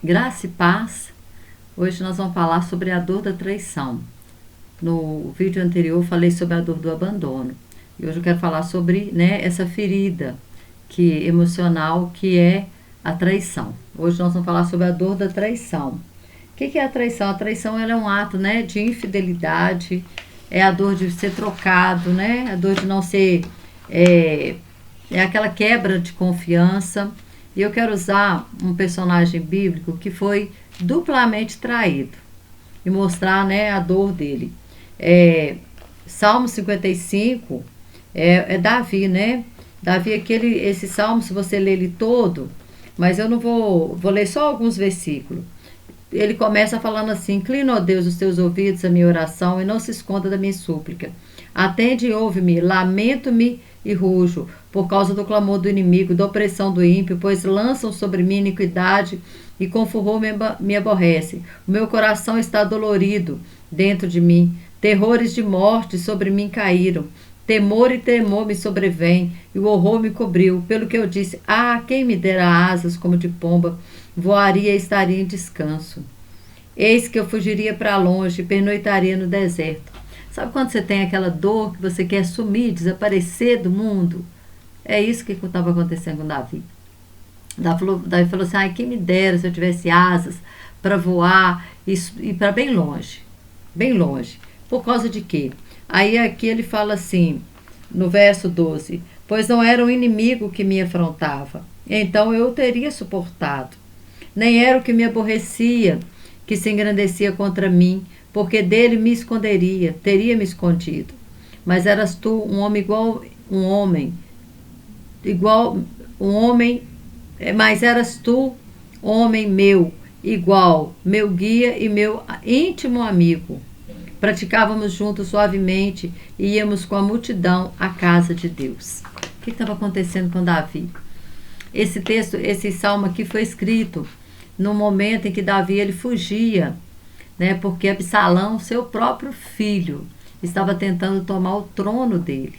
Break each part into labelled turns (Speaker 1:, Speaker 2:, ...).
Speaker 1: Graça e paz. Hoje nós vamos falar sobre a dor da traição. No vídeo anterior eu falei sobre a dor do abandono. E hoje eu quero falar sobre, essa ferida emocional que é a traição. Hoje nós vamos falar sobre a dor da traição. O que é a traição? A traição ela é um ato, de infidelidade, é a dor de ser trocado, a dor de não ser... É aquela quebra de confiança. E eu quero usar um personagem bíblico que foi duplamente traído e mostrar, a dor dele. Salmo 55 é Davi, Davi, esse salmo, se você ler ele todo, mas eu não vou ler só alguns versículos. Ele começa falando assim: inclina, ó Deus, os teus ouvidos à minha oração e não se esconda da minha súplica. Atende e ouve-me, lamento-me e rujo, por causa do clamor do inimigo, da opressão do ímpio, pois lançam sobre mim iniquidade e com furor me aborrece. O meu coração está dolorido dentro de mim, terrores de morte sobre mim caíram. Temor e tremor me sobrevém, e o horror me cobriu, pelo que eu disse: quem me dera asas como de pomba, voaria e estaria em descanso. Eis que eu fugiria para longe, pernoitaria no deserto. Sabe quando você tem aquela dor que você quer sumir, desaparecer do mundo? É isso que estava acontecendo com Davi. Davi falou assim: quem me dera se eu tivesse asas para voar e para bem longe. Bem longe. Por causa de quê? Aí aqui ele fala assim, no verso 12: pois não era um inimigo que me afrontava, então eu o teria suportado. Nem era o que me aborrecia, que se engrandecia contra mim, porque dele me esconderia, teria me escondido. Mas eras tu um homem mas eras tu, homem meu, igual, meu guia e meu íntimo amigo. Praticávamos juntos suavemente e íamos com a multidão à casa de Deus. O que estava acontecendo com Davi? Esse salmo aqui foi escrito no momento em que Davi ele fugia, porque Absalão, seu próprio filho, estava tentando tomar o trono dele.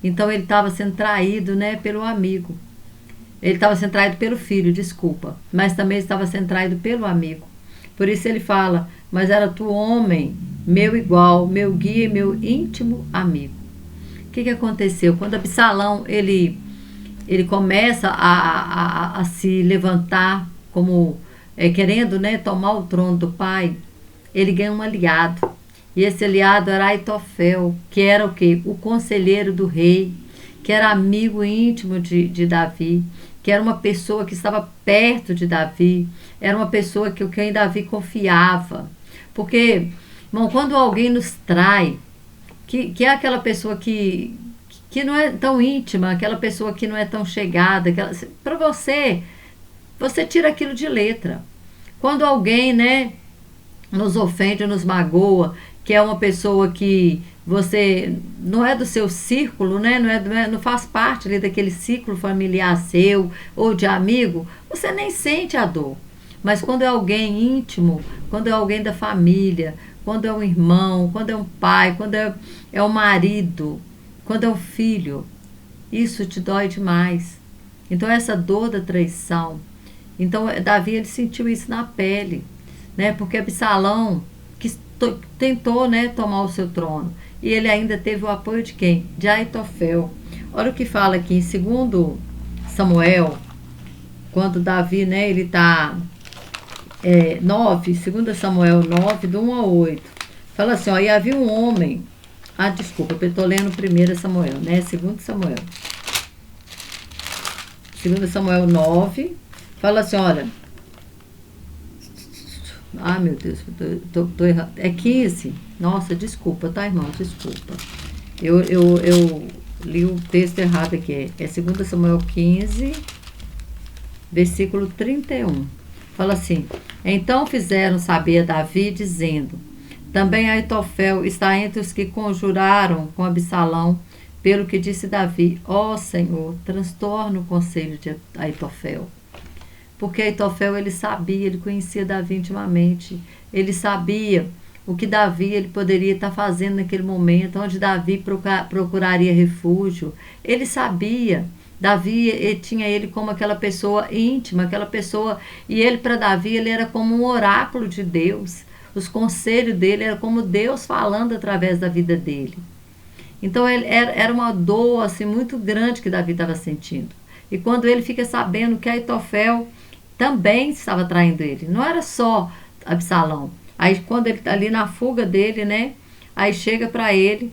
Speaker 1: Então ele estava sendo traído, pelo amigo. Ele estava sendo traído pelo filho, desculpa, mas também estava sendo traído pelo amigo. Por isso ele fala: mas era tu, homem, meu igual, meu guia e meu íntimo amigo. O que aconteceu? Quando Absalão ele começa a se levantar como querendo, tomar o trono do pai, ele ganha um aliado. E esse aliado era Aitofel, que era o quê? O conselheiro do rei, que era amigo íntimo de Davi, que era uma pessoa que estava perto de Davi, era uma pessoa que quem Davi confiava. Porque, irmão, quando alguém nos trai, que é aquela pessoa que não é tão íntima, aquela pessoa que não é tão chegada, para você tira aquilo de letra. Quando alguém, nos ofende, nos magoa, que é uma pessoa que você não é do seu círculo, não faz parte ali daquele ciclo familiar seu ou de amigo, você nem sente a dor. Mas quando é alguém íntimo, quando é alguém da família, quando é um irmão, quando é um pai, quando é um marido, quando é um filho, isso te dói demais. Então essa dor da traição, então Davi ele sentiu isso na pele, porque Absalão tentou, tomar o seu trono, e ele ainda teve o apoio de quem? De Aitofel. Olha o que fala aqui em 2 Samuel, quando Davi, ele está 2 Samuel 9, do 1 ao 8. Fala assim, e havia um homem, desculpa, eu estou lendo 1 Samuel, 2 Samuel. 2 Samuel 9, fala assim, olha, meu Deus, tô errado. É 15. Nossa, desculpa, tá, irmão? Desculpa. Eu li o texto errado aqui. É 2 Samuel 15, versículo 31. Fala assim: então fizeram saber a Davi, dizendo: também Aitofel está entre os que conjuraram com Absalão, pelo que disse Davi: ó Senhor, transtorna o conselho de Aitofel. Porque Aitofel ele sabia, ele conhecia Davi intimamente, ele sabia o que Davi ele poderia estar fazendo naquele momento, onde Davi procuraria refúgio. Ele sabia Davi tinha ele como aquela pessoa íntima, aquela pessoa, e ele para Davi ele era como um oráculo de Deus. Os conselhos dele eram como Deus falando através da vida dele. Então era uma dor assim, muito grande que Davi estava sentindo. E quando ele fica sabendo que Aitofel também estava traindo ele, não era só Absalão. Aí quando ele está ali na fuga dele, né? Aí chega para ele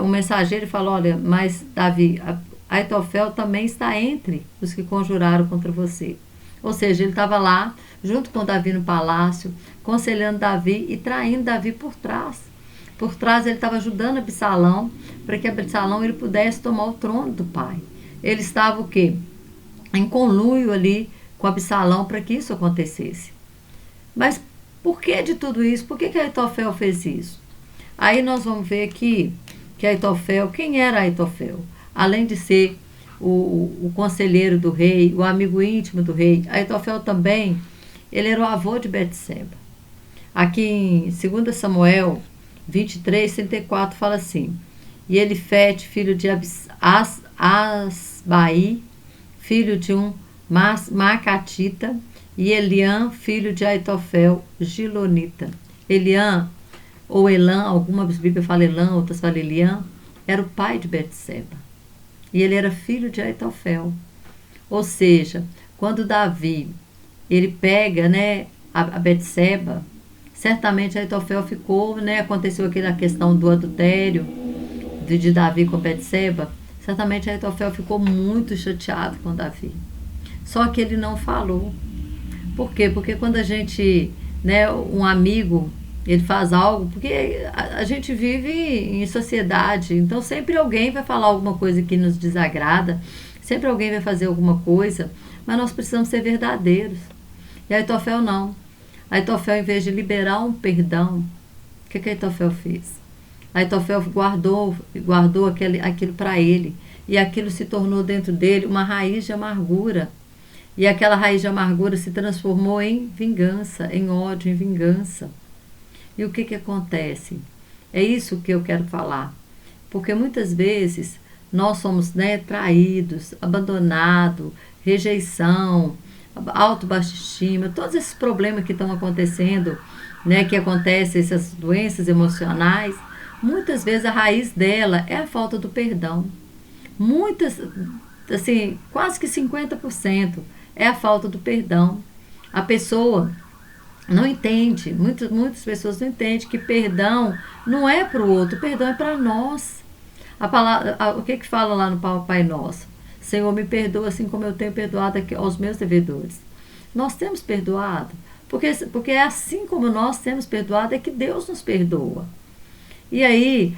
Speaker 1: um mensageiro e fala: olha, mas Davi, Aitofel também está entre os que conjuraram contra você. Ou seja, ele estava lá, junto com Davi no palácio, aconselhando Davi e traindo Davi por trás. Por trás ele estava ajudando Absalão, para que Absalão ele pudesse tomar o trono do pai. Ele estava o quê? Em conluio ali com Absalão para que isso acontecesse. Mas por que de tudo isso? Por que Aitofel fez isso? Aí nós vamos ver aqui que Aitofel, quem era Aitofel? Além de ser o conselheiro do rei, o amigo íntimo do rei, Aitofel também, ele era o avô de Betseba. Aqui em 2 Samuel 23, 34 fala assim: e Elifete, filho de Asbai, filho de um Macatita, e Eliã, filho de Aitofel, Gilonita. Eliã, ou Elã, algumas Bíblias falam Elã, outras falam Eliã, era o pai de Betseba. E ele era filho de Aitofel. Ou seja, quando Davi, ele pega, né, a Betseba, certamente Aitofel ficou, né, aconteceu aqui na questão do adultério de Davi com Betseba, certamente Aitofel ficou muito chateado com Davi. Só que ele não falou. Por quê? Porque quando a gente, né, um amigo, ele faz algo, porque a gente vive em sociedade, então sempre alguém vai falar alguma coisa que nos desagrada, sempre alguém vai fazer alguma coisa, mas nós precisamos ser verdadeiros. E Aitofel não. Aitofel, em vez de liberar um perdão, o que Aitofel fez? Aitofel guardou aquilo para ele, e aquilo se tornou dentro dele uma raiz de amargura. E aquela raiz de amargura se transformou em vingança, em ódio, em vingança. E o que acontece? É isso que eu quero falar. Porque muitas vezes nós somos, né, traídos, abandonados, rejeição, baixa estima, todos esses problemas que estão acontecendo, né, que acontecem, essas doenças emocionais, muitas vezes a raiz dela é a falta do perdão. Muitas, assim, quase que 50% é a falta do perdão. A pessoa não entende, muitas pessoas não entendem que perdão não é para o outro, perdão é para nós. A palavra, o que fala lá no Pai Nosso? Senhor, me perdoa assim como eu tenho perdoado aos meus devedores. Nós temos perdoado, porque é assim como nós temos perdoado, é que Deus nos perdoa. E aí,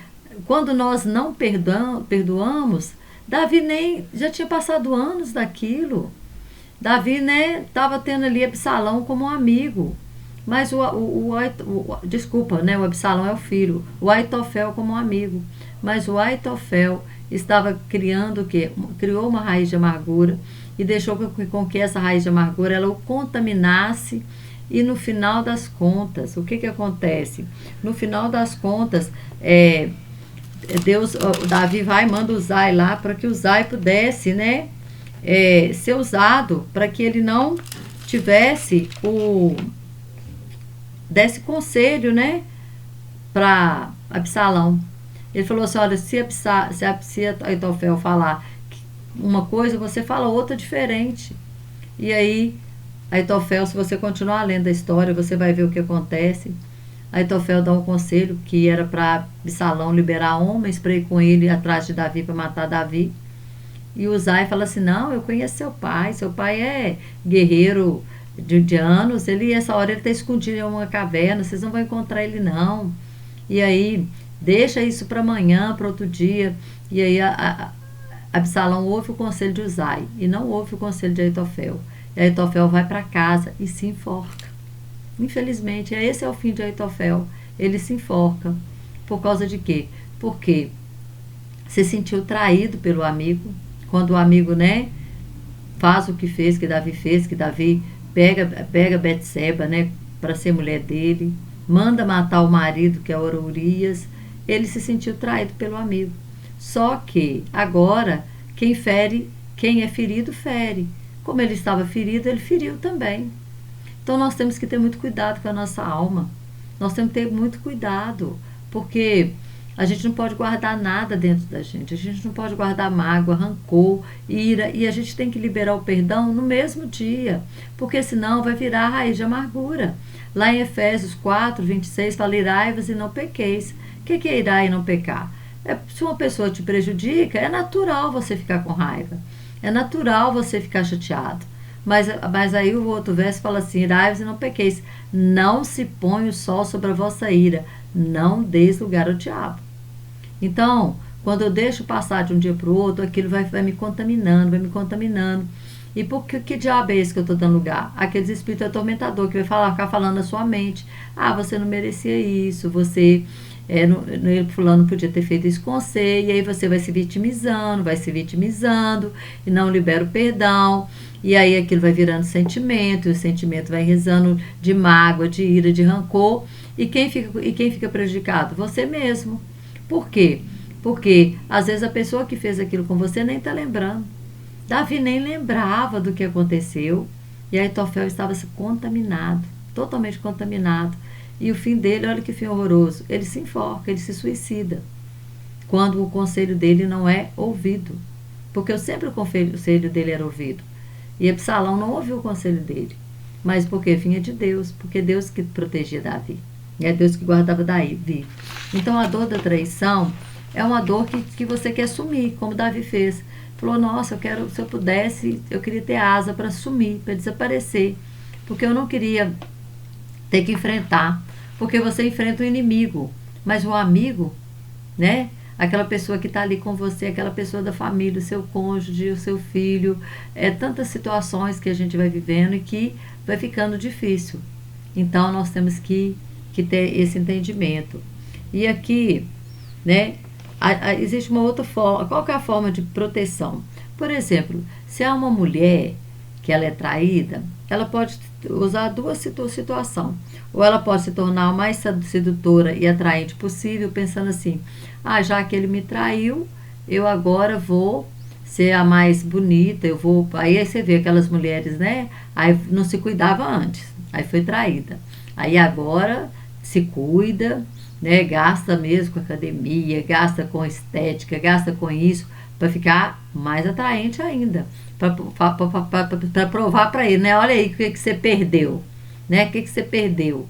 Speaker 1: quando nós não perdoamos, Davi já tinha passado anos daquilo. Davi, né, estava tendo ali Absalão como um amigo. Mas desculpa, né, o Absalão é o filho. O Aitofel como um amigo. Mas o Aitofel estava criando o quê? Criou uma raiz de amargura e deixou com que essa raiz de amargura ela o contaminasse. E no final das contas, o que acontece? No final das contas, Davi manda Uzai lá para que Uzai pudesse, né, ser usado para que ele não tivesse desse conselho, né, para Absalão. Ele falou assim: olha, se Aitofel falar uma coisa, você fala outra diferente. E aí, Aitofel, se você continuar lendo a história, você vai ver o que acontece. Aitofel dá um conselho que era para Absalão liberar homens para ir com ele atrás de Davi para matar Davi. E Uzai fala assim: não, eu conheço seu pai é guerreiro de anos, essa hora ele está escondido em uma caverna, vocês não vão encontrar ele não. E aí, deixa isso para amanhã, para outro dia. E aí Absalão ouve o conselho de Uzai e não ouve o conselho de Aitofel. E Aitofel vai para casa e se enforca. Infelizmente, esse é o fim de Aitofel. Ele se enforca. Por causa de quê? Porque se sentiu traído pelo amigo. Quando o amigo, né, faz o que fez, que Davi pega Betseba, né, para ser mulher dele, manda matar o marido, que é Urias. Ele se sentiu traído pelo amigo. Só que agora quem fere Quem é ferido, fere. Como ele estava ferido, ele feriu também. Então nós temos que ter muito cuidado com a nossa alma. Nós temos que ter muito cuidado, porque a gente não pode guardar nada dentro da gente. A gente não pode guardar mágoa, rancor, ira. E a gente tem que liberar o perdão no mesmo dia, porque senão vai virar raiz de amargura. Lá em Efésios 4:26 fala: irai-vos e não pequeis. O que é irar e não pecar? Se uma pessoa te prejudica, é natural você ficar com raiva. É natural você ficar chateado. Mas aí o outro verso fala assim: irai-vos e não pequeis. Não se põe o sol sobre a vossa ira. Não deis lugar ao diabo. Então, quando eu deixo passar de um dia para o outro, aquilo vai me contaminando, vai me contaminando. E por que diabo é esse que eu estou dando lugar? Aqueles espíritos atormentadores que vai ficar falando na sua mente: ah, você não merecia isso, você... fulano podia ter feito isso com você, e aí você vai se vitimizando, e não libera o perdão, e aí aquilo vai virando sentimento, e o sentimento vai rezando de mágoa, de ira, de rancor, e quem fica prejudicado? Você mesmo. Por quê? Porque às vezes a pessoa que fez aquilo com você nem está lembrando. Davi nem lembrava do que aconteceu, e Aitofel estava contaminado, totalmente contaminado. E o fim dele, olha que fim horroroso, ele se enforca, ele se suicida, quando o conselho dele não é ouvido, porque sempre o conselho dele era ouvido, e Absalão não ouviu o conselho dele, mas porque vinha de Deus, porque Deus que protegia Davi, é Deus que guardava Davi. Então a dor da traição é uma dor que você quer sumir, como Davi fez. Falou: nossa, se eu pudesse, eu queria ter asa para sumir, para desaparecer, porque eu não queria ter que enfrentar, porque você enfrenta o inimigo, mas o amigo, né? Aquela pessoa que está ali com você, aquela pessoa da família, o seu cônjuge, o seu filho, tantas situações que a gente vai vivendo e que vai ficando difícil. Então nós temos que ter esse entendimento. E aqui, né? Existe uma outra forma. Qual que é a forma de proteção? Por exemplo, se há uma mulher que ela é traída, ela pode usar duas situações. Ou ela pode se tornar o mais sedutora e atraente possível, pensando assim: ah, já que ele me traiu, eu agora vou ser a mais bonita, eu vou... Aí você vê aquelas mulheres, né? Aí não se cuidava antes, aí foi traída. Aí agora se cuida, né? Gasta mesmo com academia, gasta com estética, gasta com isso, para ficar mais atraente ainda, para provar para ele, né? Olha aí o que você perdeu, né? O que você perdeu.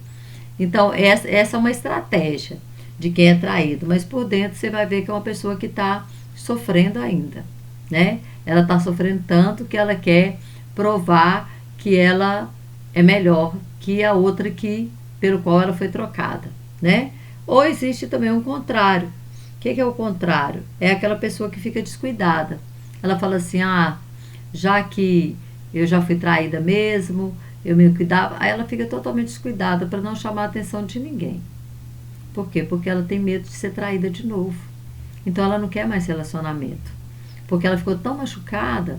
Speaker 1: Então essa é uma estratégia de quem é traído, mas por dentro você vai ver que é uma pessoa que está sofrendo ainda, né? Ela está sofrendo tanto que ela quer provar que ela é melhor que a outra pelo qual ela foi trocada, né? Ou existe também um contrário. O que é o contrário? É aquela pessoa que fica descuidada. Ela fala assim: ah, já que eu já fui traída mesmo, eu me cuidava. Aí ela fica totalmente descuidada para não chamar a atenção de ninguém. Por quê? Porque ela tem medo de ser traída de novo. Então ela não quer mais relacionamento. Porque ela ficou tão machucada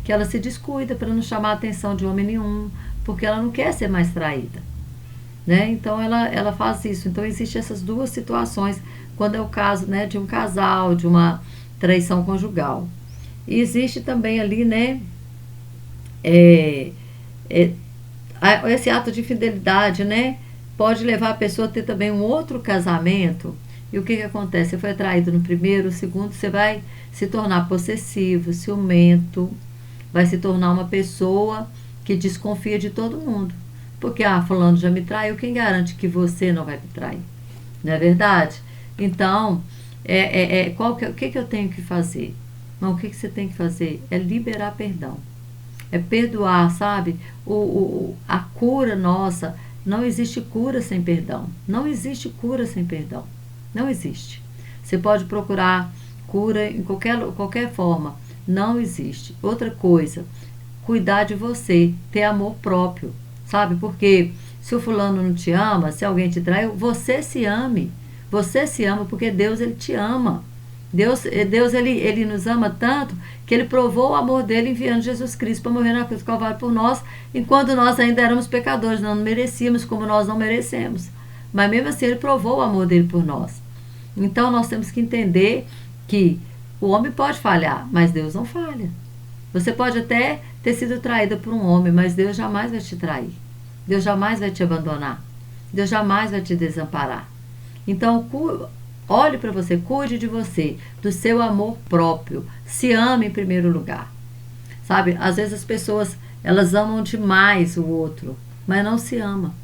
Speaker 1: que ela se descuida para não chamar a atenção de homem nenhum, porque ela não quer ser mais traída, né? Então ela faz isso. Então existem essas duas situações quando é o caso, né, de um casal, de uma traição conjugal. E existe também ali, né, esse ato de infidelidade, né, pode levar a pessoa a ter também um outro casamento. E o que acontece? Você foi traído no primeiro, no segundo, você vai se tornar possessivo, ciumento, vai se tornar uma pessoa que desconfia de todo mundo. Porque, fulano já me traiu, quem garante que você não vai me trair? Não é verdade? Então, o que eu tenho que fazer? Não, o que você tem que fazer? É liberar perdão. É perdoar, sabe? A cura nossa, não existe cura sem perdão. Não existe cura sem perdão. Não existe. Você pode procurar cura em qualquer forma. Não existe. Outra coisa, cuidar de você, ter amor próprio. Sabe? Porque se o fulano não te ama, se alguém te traiu, você se ame. Você se ama porque Deus, ele te ama. Deus ele nos ama tanto que ele provou o amor dele enviando Jesus Cristo para morrer na cruz do Calvário por nós, enquanto nós ainda éramos pecadores, não merecíamos, como nós não merecemos. Mas mesmo assim ele provou o amor dele por nós. Então nós temos que entender que o homem pode falhar, mas Deus não falha. Você pode até ter sido traída por um homem, mas Deus jamais vai te trair. Deus jamais vai te abandonar. Deus jamais vai te desamparar. Então, olhe para você, cuide de você, do seu amor próprio. Se ame em primeiro lugar. Sabe, às vezes as pessoas, elas amam demais o outro, mas não se ama.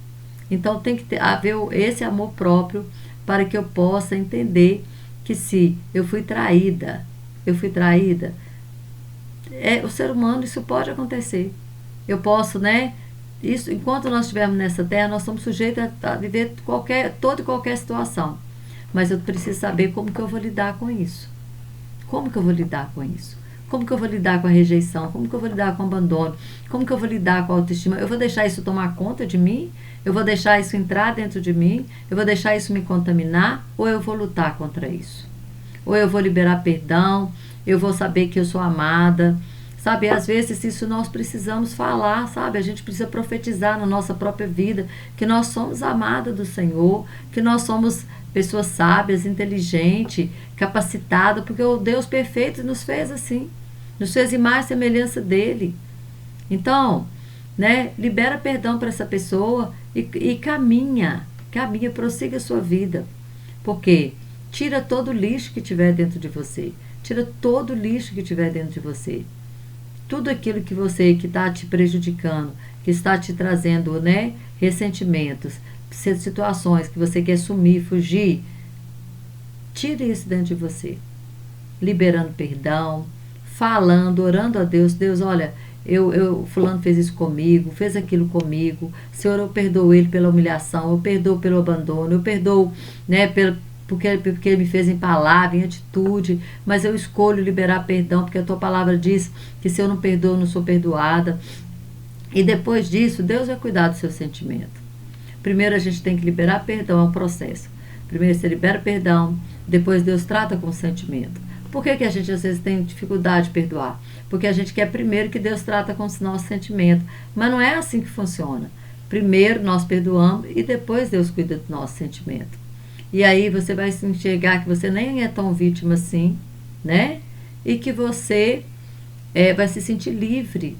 Speaker 1: Então tem que haver esse amor próprio para que eu possa entender que se eu fui traída, o ser humano, isso pode acontecer. Eu posso, né? Isso, enquanto nós estivermos nessa terra, nós estamos sujeitos a viver toda e qualquer situação. Mas eu preciso saber como que eu vou lidar com isso. Como que eu vou lidar com isso? Como que eu vou lidar com a rejeição? Como que eu vou lidar com o abandono? Como que eu vou lidar com a autoestima? Eu vou deixar isso tomar conta de mim? Eu vou deixar isso entrar dentro de mim? Eu vou deixar isso me contaminar? Ou eu vou lutar contra isso? Ou eu vou liberar perdão? Eu vou saber que eu sou amada? Sabe, às vezes isso nós precisamos falar, sabe? A gente precisa profetizar na nossa própria vida que nós somos amadas do Senhor, que nós somos pessoas sábias, inteligentes, capacitadas, porque o Deus perfeito nos fez assim, nos fez imagem e semelhança dele. Então, né, libera perdão para essa pessoa e caminha, prossiga a sua vida. Porque tira todo o lixo que tiver dentro de você, tira todo o lixo que tiver dentro de você. Tudo aquilo que está te prejudicando, que está te trazendo, né, ressentimentos, situações que você quer sumir, fugir, tire isso dentro de você. Liberando perdão, falando, orando a Deus. Deus, olha, fulano fez isso comigo, fez aquilo comigo. Senhor, eu perdoo ele pela humilhação, eu perdoo pelo abandono, eu perdoo, né, porque ele me fez em palavra, em atitude, mas eu escolho liberar perdão, porque a tua palavra diz que se eu não perdoo, eu não sou perdoada. E depois disso, Deus vai cuidar do seu sentimento. Primeiro a gente tem que liberar perdão, é um processo. Primeiro você libera perdão, depois Deus trata com o sentimento. Por que a gente às vezes tem dificuldade de perdoar? Porque a gente quer primeiro que Deus trata com o nosso sentimento. Mas não é assim que funciona. Primeiro nós perdoamos e depois Deus cuida do nosso sentimento. E aí você vai se enxergar que você nem é tão vítima assim, né? E que você vai se sentir livre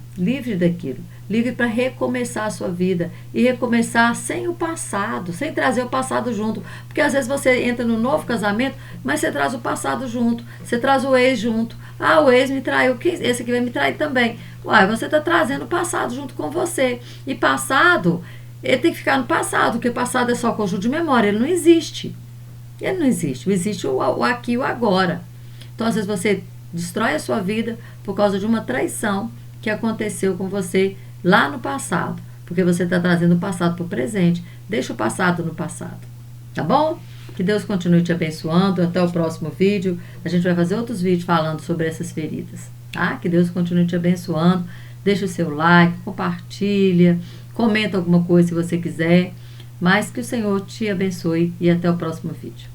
Speaker 1: daquilo. Livre para recomeçar a sua vida. E recomeçar sem o passado, sem trazer o passado junto. Porque às vezes você entra no novo casamento, mas você traz o passado junto. Você traz o ex junto. Ah, o ex me traiu, esse aqui vai me trair também. Uai, você está trazendo o passado junto com você. E passado, ele tem que ficar no passado, porque o passado é só conjunto de memória, ele não existe. Ele não existe. Existe o aqui e o agora. Então, às vezes você destrói a sua vida por causa de uma traição que aconteceu com você lá no passado, porque você está trazendo o passado para o presente. Deixa o passado no passado, tá bom? Que Deus continue te abençoando. Até o próximo vídeo. A gente vai fazer outros vídeos falando sobre essas feridas, tá? Que Deus continue te abençoando. Deixa o seu like, compartilha, comenta alguma coisa se você quiser. Mas que o Senhor te abençoe e até o próximo vídeo.